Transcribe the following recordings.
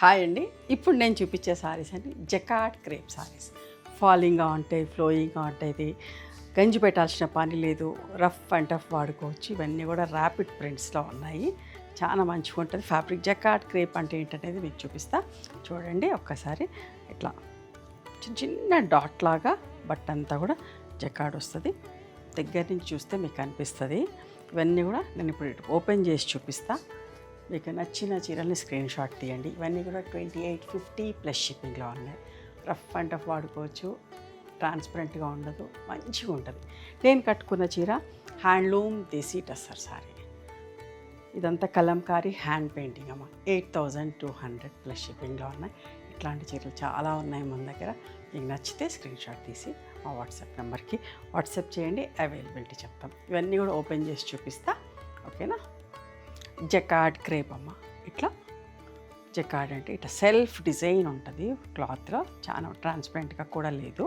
Hi అండి. ఇప్పుడు నేను చూపించే సారీస్ అండి జకార్డ్ క్రేప్ సారీస్. ఫాలింగ్గా ఉంటాయి, ఫ్లోయింగ్గా ఉంటాయి, గంజి పెట్టాల్సిన పని లేదు, రఫ్ అండ్ టఫ్ వాడుకోవచ్చు. ఇవన్నీ కూడా ర్యాపిడ్ ప్రింట్స్లో ఉన్నాయి. చాలా మంచిగా ఉంటుంది ఫ్యాబ్రిక్. జకార్డ్ క్రేప్ అంటే ఏంటనేది మీకు చూపిస్తా చూడండి. ఒక్కసారి ఇట్లా చిన్న చిన్న డాట్ లాగా బట్టంతా కూడా జకార్డ్ వస్తుంది. దగ్గర నుంచి చూస్తే మీకు అనిపిస్తుంది. ఇవన్నీ కూడా నేను ఇప్పుడు ఓపెన్ చేసి చూపిస్తా. మీకు నచ్చిన చీరల్ని స్క్రీన్ షాట్ తీయండి. ఇవన్నీ కూడా 2850 ప్లస్ షిప్పింగ్లో ఉన్నాయి. రఫ్ అండ్ టఫ్ వాడుకోవచ్చు, ట్రాన్స్పరెంట్గా ఉండదు, మంచిగా ఉంటుంది. నేను కట్టుకున్న చీర హ్యాండ్లూమ్ దేశీ టస్సర్ సారీ. ఇదంతా కలంకారీ హ్యాండ్ పెయింటింగ్ అమ్మ. 8200 ప్లస్ షిప్పింగ్లో ఉన్నాయి. ఇట్లాంటి చీరలు చాలా ఉన్నాయి మన దగ్గర. మీకు నచ్చితే స్క్రీన్ షాట్ తీసి మా వాట్సాప్ నెంబర్కి వాట్సాప్ చేయండి, అవైలబిలిటీ చెప్తాం. ఇవన్నీ కూడా ఓపెన్ చేసి చూపిస్తా, ఓకేనా. జకార్డ్ క్రేప్ అమ్మ. ఇట్లా జకార్డ్ అంటే ఇట్లా సెల్ఫ్ డిజైన్ ఉంటుంది క్లాత్లో. చాలా ట్రాన్స్పరెంట్గా కూడా లేదు.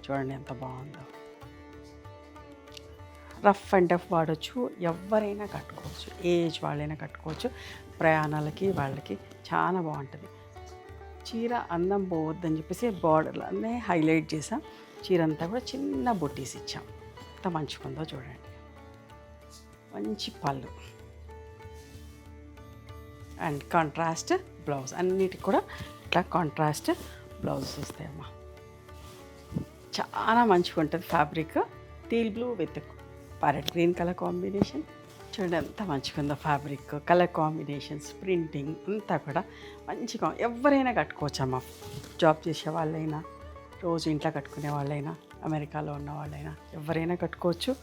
చూడండి ఎంత బాగుందో. రఫ్ అండ్ టఫ్ వాడచ్చు, ఎవరైనా కట్టుకోవచ్చు, ఏజ్ వాళ్ళైనా కట్టుకోవచ్చు. ప్రయాణాలకి వాళ్ళకి చాలా బాగుంటుంది. చీర అందం పోవద్దని చెప్పేసి బార్డర్లన్నీ హైలైట్ చేసాం. చీర అంతా కూడా చిన్న బొట్టీస్ ఇచ్చాం. ఎంత మంచిగా ఉందో చూడండి. మంచి పళ్ళు అండ్ కాంట్రాస్ట్ బ్లౌజ్. అన్నిటికి కూడా ఇట్లా కాంట్రాస్ట్ బ్లౌజెస్ వస్తాయమ్మా. చాలా మంచిగా ఉంటుంది fabric. Teal blue with parrot green colour combination. చూడండి ఎంత మంచిగా ఉందో ఫ్యాబ్రిక్, కలర్ కాంబినేషన్స్, ప్రింటింగ్ అంతా కూడా మంచిగా. ఎవరైనా కట్టుకోవచ్చమ్మా. జాబ్ చేసే వాళ్ళైనా, రోజు ఇంట్లో కట్టుకునే వాళ్ళైనా, అమెరికాలో ఉన్న వాళ్ళైనా ఎవరైనా కట్టుకోవచ్చు.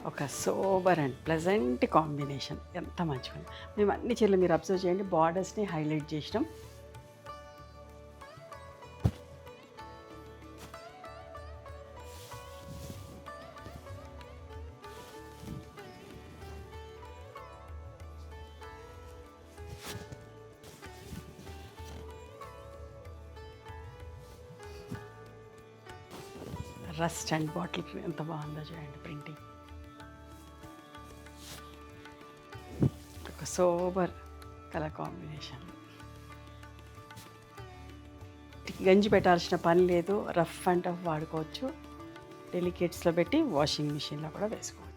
ఒక సోబర్ అండ్ ప్లెజెంట్ కాంబినేషన్. ఎంత మంచిగా ఉంది. మేము అన్ని చీరలు మీరు అబ్జర్వ్ చేయండి, బార్డర్స్ని హైలైట్ చేసినాం. రస్ట్ అండ్ బాటిల్ ఎంత బాగుందో చూడండి ప్రింటింగ్. ఒక సోబర్ కలర్ కాంబినేషన్. గంజి పెట్టాల్సిన పని లేదు, రఫ్ అండ్ టఫ్ వాడుకోవచ్చు. డెలికేట్స్లో పెట్టి వాషింగ్ మిషన్లో కూడా వేసుకోవచ్చు.